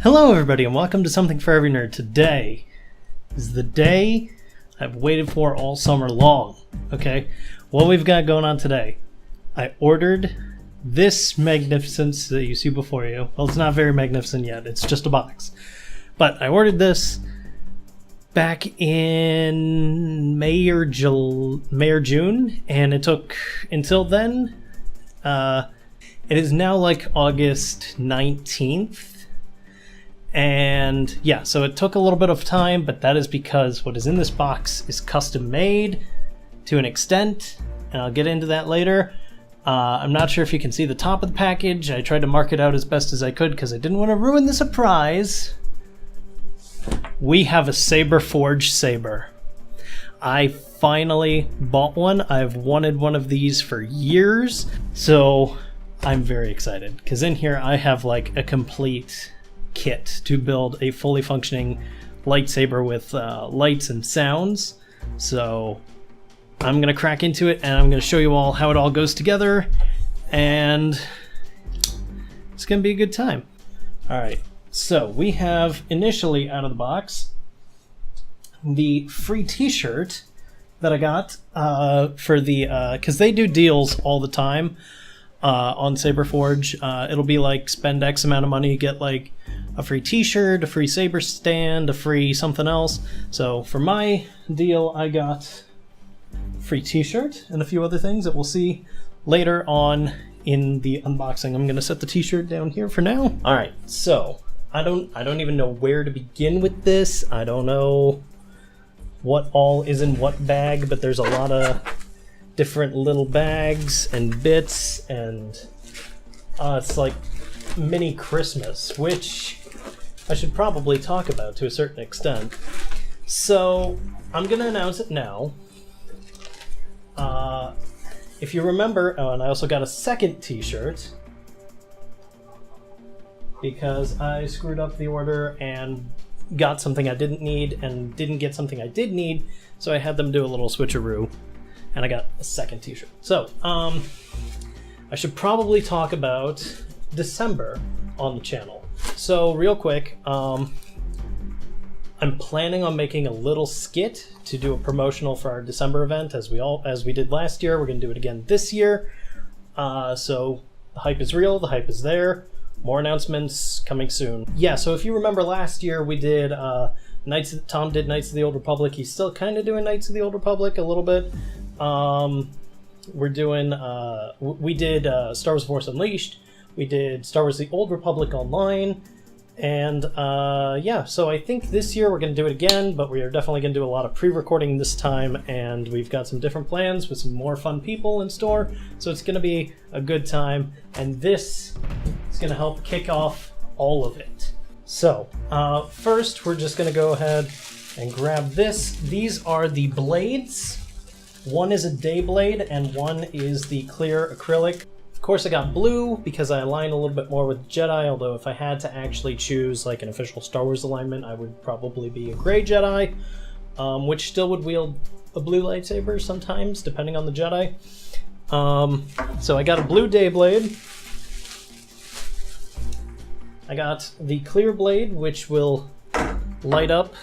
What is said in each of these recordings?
Hello everybody and welcome to Something for Every Nerd. Today is the day I've waited for all summer long. Okay, what we've got going on today. I ordered this magnificence that you see before you. Well, it's not very magnificent yet, it's just a box. But I ordered this back in May or June, and it took until then. It is now like August 19th. And yeah, so it took a little bit of time, but that is because what is in this box is custom made to an extent, and I'll get into that later. I'm not sure if you can see the top of the package. I tried to mark it out as best as I could because I didn't want to ruin the surprise. We have a SaberForge Saber. I finally bought one. I've wanted one of these for years, so I'm very excited because in here I have like a complete kit to build a fully functioning lightsaber with lights and sounds. So I'm gonna crack into it and I'm gonna show you all how it all goes together, and it's gonna be a good time. All right, so we have initially out of the box the free t-shirt that I got for the because they do deals all the time on SaberForge. It'll be like spend X amount of money, get like a free t-shirt, a free saber stand, a free something else. So for my deal, I got a free t-shirt and a few other things that we'll see later on in the unboxing. I'm gonna set the t-shirt down here for now. All right, so I don't even know where to begin with this. I don't know what all is in what bag, but there's a lot of different little bags and bits, and it's like mini Christmas, which I should probably talk about to a certain extent. So I'm gonna announce it now. If you remember, oh, and I also got a second t-shirt because I screwed up the order and got something I didn't need and didn't get something I did need, so I had them do a little switcheroo and I got a second t-shirt. So I should probably talk about December on the channel. So real quick, I'm planning on making a little skit to do a promotional for our December event, as we did last year. We're gonna do it again this year. So the hype is real, the hype is there. More announcements coming soon. Yeah, so if you remember last year, we did Tom did Knights of the Old Republic. He's still kind of doing Knights of the Old Republic a little bit. We're doing we did Star Wars Force Unleashed. We did Star Wars The Old Republic Online, and yeah, so I think this year we're going to do it again, but we are definitely going to do a lot of pre-recording this time, and we've got some different plans with some more fun people in store, so it's going to be a good time, and this is going to help kick off all of it. So, first we're just going to go ahead and grab this. These are the blades. One is a day blade, and one is the clear acrylic. Of course I got blue because I align a little bit more with Jedi, although if I had to actually choose like an official Star Wars alignment, I would probably be a gray Jedi, which still would wield a blue lightsaber sometimes, depending on the Jedi. So I got a blue day blade. I got the clear blade, which will light up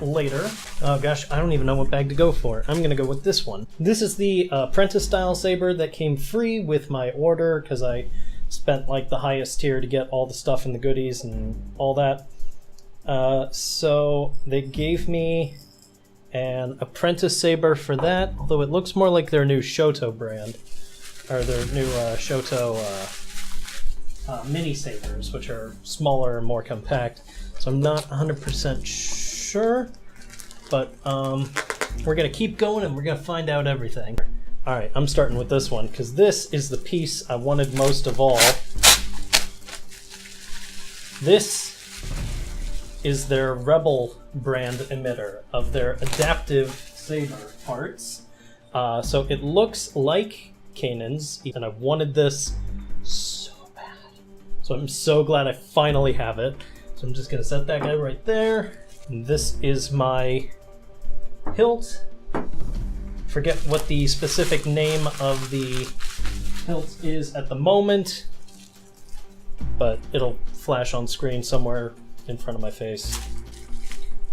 later. Oh gosh, I don't even know what bag to go for. I'm gonna go with this one. This is the apprentice style saber that came free with my order because I spent like the highest tier to get all the stuff and the goodies and all that. So they gave me an apprentice saber for that, although it looks more like their new SWTOR brand, or their new SWTOR mini sabers, which are smaller and more compact. So I'm not 100% sure, but we're gonna keep going and we're gonna find out everything. All right, I'm starting with this one because this is the piece I wanted most of all. This is their Rebel brand emitter of their adaptive saber parts. So it looks like Kanan's, and I've wanted this so bad. So I'm so glad I finally have it. So I'm just gonna set that guy right there. And this is my hilt. Forget what the specific name of the hilt is at the moment. but it'll flash on screen somewhere in front of my face.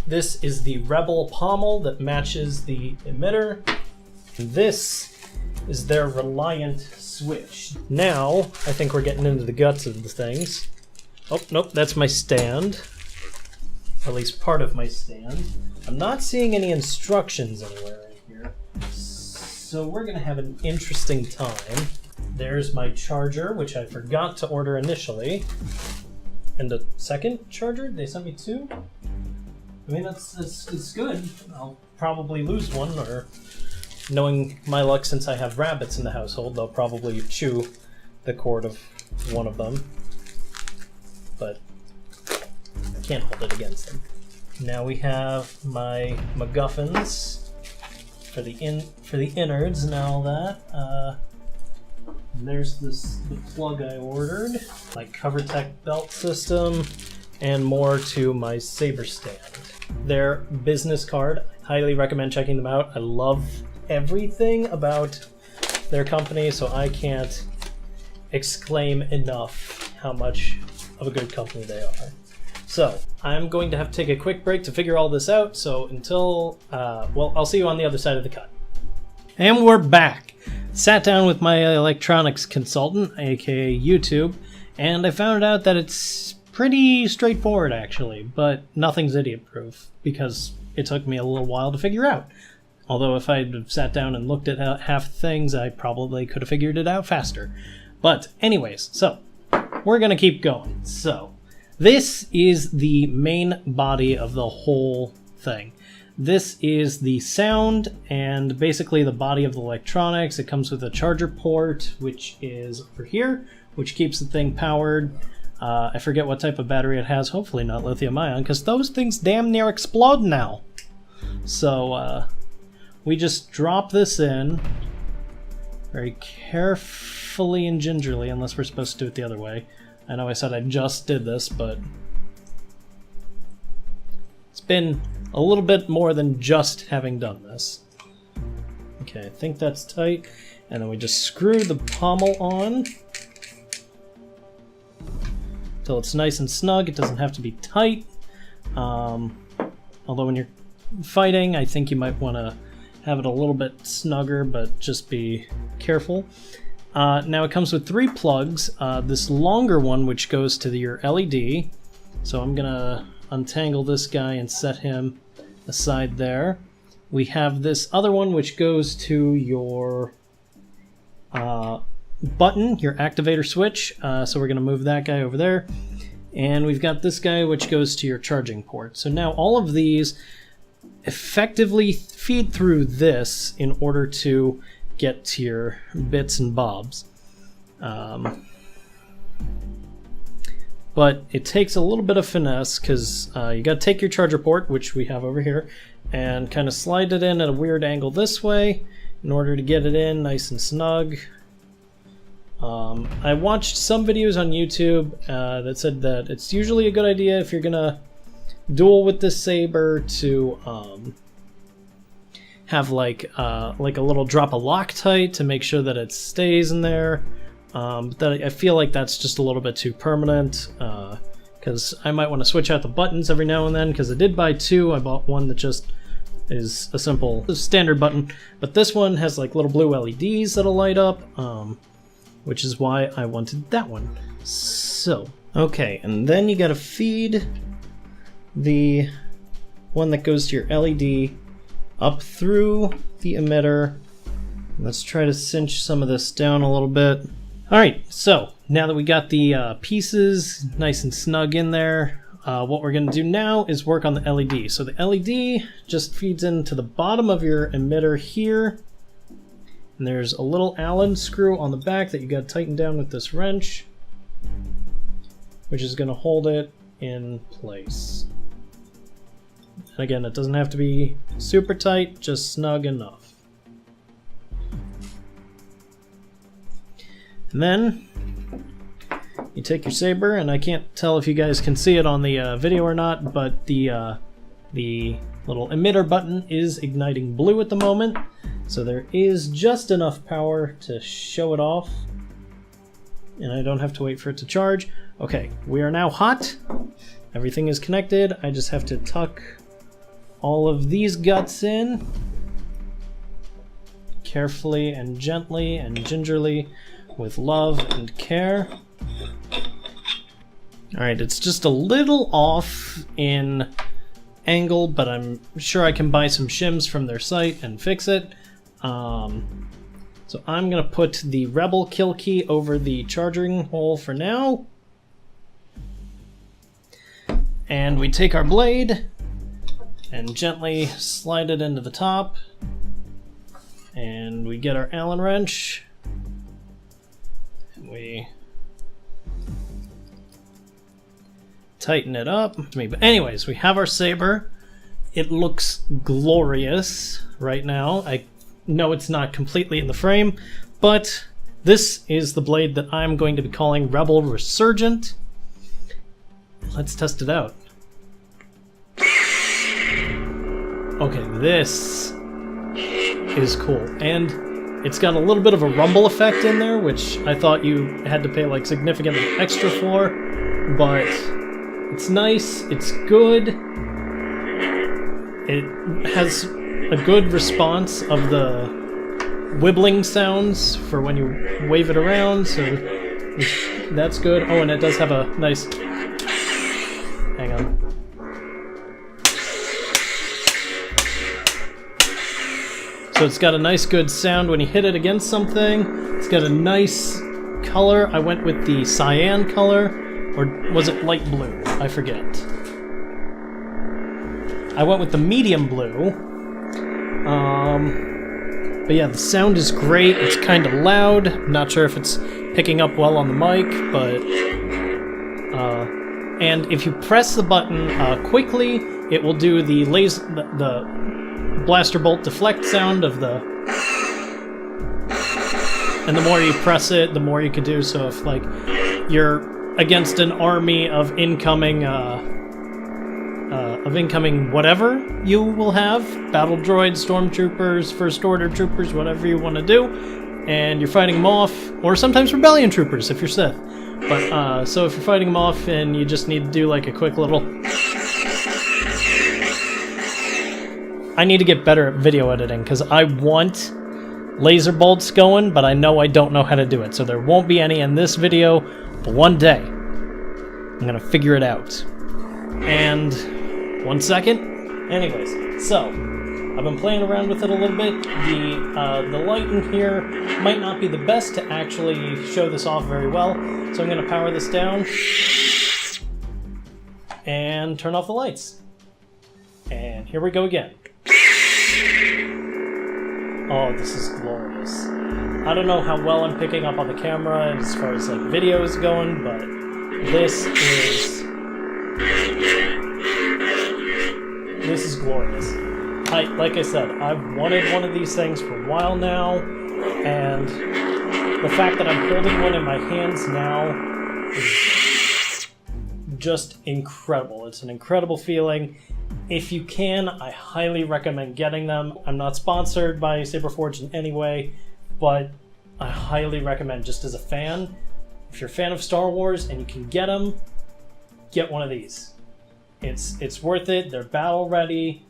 This is the Rebel pommel that matches the emitter. This is their Reliant switch. Now, I think we're getting into the guts of the things. Oh, nope, that's my stand. Or at least part of my stand. I'm not seeing any instructions anywhere in here. So we're gonna have an interesting time. There's my charger, which I forgot to order initially. And a second charger? They sent me two? I mean, it's good. I'll probably lose one, or knowing my luck, since I have rabbits in the household, they'll probably chew the cord of one of them. But I can't hold it against them. Now we have my MacGuffins for the innards and all that. There's the plug I ordered, my CoverTech belt system, and more to my Saber stand. Their business card, I highly recommend checking them out. I love everything about their company, so I can't exclaim enough how much of a good company they are. So, I'm going to have to take a quick break to figure all this out, so until, well, I'll see you on the other side of the cut. And we're back. Sat down with my electronics consultant, aka YouTube, and I found out that it's pretty straightforward actually, but nothing's idiot-proof, because it took me a little while to figure out. Although if I'd sat down and looked at half things, I probably could have figured it out faster. But anyways, so we're gonna keep going. So this is the main body of the whole thing. This is the sound and basically the body of the electronics. It comes with a charger port, which is over here, which keeps the thing powered. I forget what type of battery it has, hopefully not lithium ion, because those things damn near explode now. So we just drop this in very carefully and gingerly, unless we're supposed to do it the other way. I know I said I just did this, but it's been a little bit more than just having done this. Okay, I think that's tight. And then we just screw the pommel on until it's nice and snug. It doesn't have to be tight. Although when you're fighting, I think you might want to have it a little bit snugger, but just be careful. Now it comes with 3 plugs. This longer one, which goes to your LED. So I'm gonna untangle this guy and set him aside there. We have this other one which goes to your button, your activator switch. So we're gonna move that guy over there. And we've got this guy which goes to your charging port. So now all of these effectively feed through this in order to get to your bits and bobs. But it takes a little bit of finesse, because you gotta take your charger port, which we have over here, and kind of slide it in at a weird angle this way in order to get it in nice and snug. I watched some videos on YouTube that said that it's usually a good idea if you're gonna duel with this saber to have like a little drop of Loctite to make sure that it stays in there. But that I feel like that's just a little bit too permanent, because I might want to switch out the buttons every now and then, because I did buy 2. I bought one that just is a simple standard button, but this one has like little blue LEDs that'll light up, which is why I wanted that one. So, okay, and then you gotta feed the one that goes to your LED up through the emitter. Let's try to cinch some of this down a little bit. Alright, so now that we got the pieces nice and snug in there, what we're going to do now is work on the LED. So the LED just feeds into the bottom of your emitter here. And there's a little Allen screw on the back that you got to tighten down with this wrench, which is going to hold it in place. And again, it doesn't have to be super tight, just snug enough. And then you take your saber, and I can't tell if you guys can see it on the video or not, but the little emitter button is igniting blue at the moment, so there is just enough power to show it off. and I don't have to wait for it to charge. Okay, we are now hot. Everything is connected. I just have to tuck all of these guts in carefully and gently and gingerly with love and care. Alright, it's just a little off in angle, but I'm sure I can buy some shims from their site and fix it. So I'm going to put the Rebel kill key over the charging hole for now. And we take our blade and gently slide it into the top. And we get our Allen wrench. And we tighten it up. But anyways, we have our saber. It looks glorious right now. I know it's not completely in the frame, but this is the blade that I'm going to be calling Rebel Resurgent. Let's test it out. Okay, this is cool. And it's got a little bit of a rumble effect in there, which I thought you had to pay like significantly extra for, but it's nice, it's good. It has a good response of the wibbling sounds for when you wave it around, so that's good. Oh, and it does have a nice... Hang on. So it's got a nice good sound when you hit it against something. It's got a nice color. I went with the cyan color, or was it light blue? I forget. I went with the medium blue. But yeah, the sound is great. It's kind of loud. I'm not sure if it's picking up well on the mic, but... and if you press the button quickly, it will do the the blaster bolt deflect sound of the... And the more you press it, the more you can do. So if, like, you're against an army of incoming whatever you will have, battle droids, stormtroopers, first order troopers, whatever you want to do, and you're fighting them off, or sometimes rebellion troopers if you're Sith. But so if you're fighting them off and you just need to do like a quick little... I need to get better at video editing because I want laser bolts going, but I know I don't know how to do it. So there won't be any in this video, but one day I'm gonna figure it out. And 1 second. Anyways, so I've been playing around with it a little bit. The light in here might not be the best to actually show this off very well, so I'm gonna power this down and turn off the lights. And here we go again. Oh, this is glorious. I don't know how well I'm picking up on the camera as far as like video is going, but this is glorious. Like I said, I've wanted one of these things for a while now, and the fact that I'm holding one in my hands now is just incredible. It's an incredible feeling. If you can, I highly recommend getting them. I'm not sponsored by SaberForge in any way, but I highly recommend, just as a fan, if you're a fan of Star Wars and you can get them, get one of these. It's worth it. They're battle ready.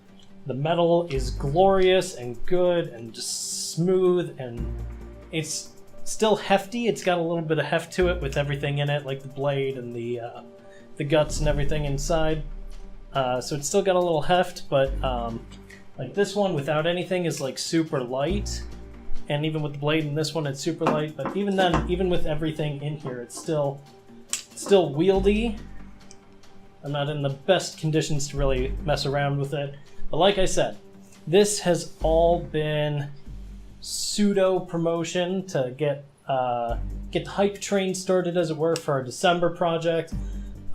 The metal is glorious and good and just smooth, and it's still hefty. It's got a little bit of heft to it with everything in it, like the blade and the guts and everything inside. So it's still got a little heft, but like this one without anything is like super light, and even with the blade in this one it's super light. But even then, even with everything in here, it's still wieldy. I'm not in the best conditions to really mess around with it. But like I said, this has all been pseudo promotion to get the hype train started, as it were, for our December project.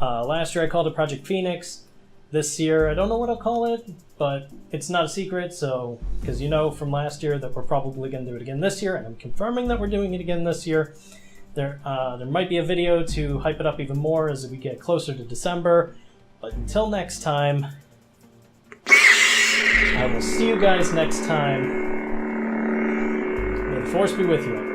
Last year I called it Project Phoenix. This year, I don't know what I'll call it, but it's not a secret, so, because you know from last year that we're probably going to do it again this year, and I'm confirming that we're doing it again this year. There might be a video to hype it up even more as we get closer to December, but until next time, I will see you guys next time. May the Force be with you.